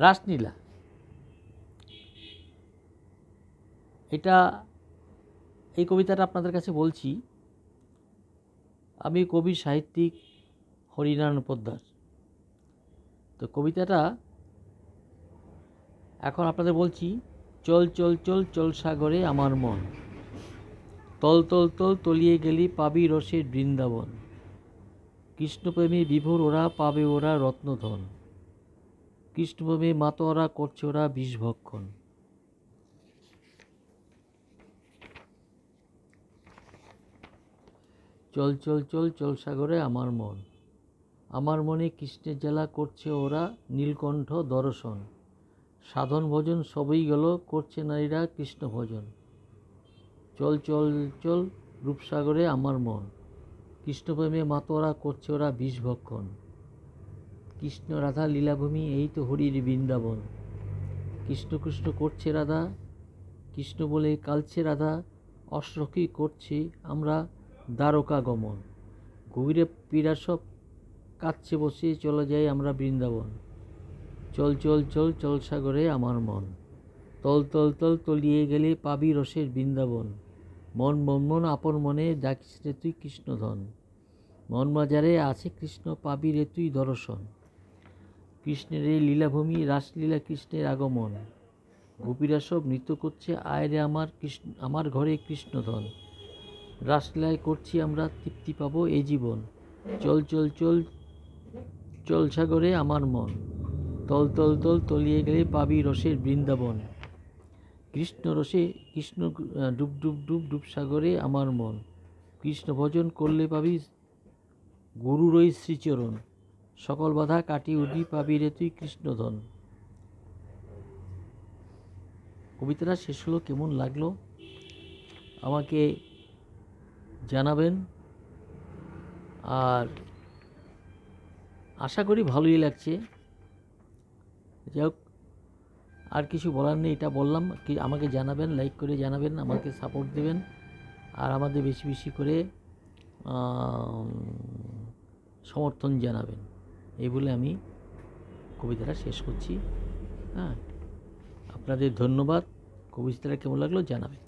রাসলীলা, এই কবিতাটা আপনাদের কাছে বলছি। আমি কবি সাহিত্যিক হরিনারায়ণ পোদ্দার। তো কবিতাটা এখন আপনাদের বলছি। চল চল চল চল সাগরে আমার মন, তল তল তল তলিয়ে গেলি পাবি রসের বৃন্দাবন। কৃষ্ণপ্রেমী বিভোর ওরা, পাবে ওরা রত্নধন। কৃষ্ণপ্রেমী মাতোয়ারা, করছে ওরা বিষভক্ষণ। চল চল চল চল সাগরে আমার মন, আমার মনে কৃষ্ণের জ্বালা, করছে ওরা নীলকণ্ঠ দর্শন। সাধন ভজন সবই গেল, করছে নারীরা কৃষ্ণ ভজন। চল চল চল রূপসাগরে আমার মন, কৃষ্ণপ্রেমে মাতোয়ারা, করছে ওরা বিষভক্ষণ। কৃষ্ণ রাধা লীলাভূমি, এই তো হরির বৃন্দাবন। কৃষ্ণ কৃষ্ণ করছে রাধা, কৃষ্ণ বলে কালছে রাধা। অষ্টসখী করছে আমরা দ্বারকা গমন। গভীরে পীড়া সব কাচ্ছে বসে, চলে যাই আমরা বৃন্দাবন। চল চল চল চল সাগরে আমার মন, তল তল তল তলিয়ে গেলে পাবি রসের বৃন্দাবন। মন মন মন আপন মনে, ডাকিস রে তুই কৃষ্ণধন। মন বাজারে আছে কৃষ্ণ, পাবি রে তুই দর্শন। কৃষ্ণের এই লীলাভূমি, রাসলীলা কৃষ্ণের আগমন। গোপীরা সব নৃত্য করছে, আয় রে আমার ঘরে কৃষ্ণধন। রাসলীলায় করছি আমরা, তৃপ্তি পাবো এই জীবন। চল চল চল চল সাগরে আমার মন, তল তল তল তলিয়ে গেলে পাবি রসের বৃন্দাবন। কৃষ্ণ রসে কৃষ্ণ ডুব ডুব ডুব ডুব সাগরে আমার মন। কৃষ্ণ ভজন করলে পাবি গুরুর ওই শ্রীচরণ। সকল বাধা কাটিয়ে উঠবি, পাবি রে তুই কৃষ্ণধন। কবিতাটা শেষ হলো, কেমন লাগলো আমাকে জানাবেন। আর আশা করি ভালোই লাগছে। যাই হোক, আর কিছু বলার নেই, এটা বললাম। কি আমাকে জানাবেন, লাইক করে জানাবেন, আমাকে সাপোর্ট দেবেন। আর আমাদের বেশি বেশি করে সমর্থন জানাবেন। এই বলে আমি কবিতাটা শেষ করছি। হ্যাঁ, আপনাদের ধন্যবাদ। কবিতাটা কেমন লাগলো জানাবেন।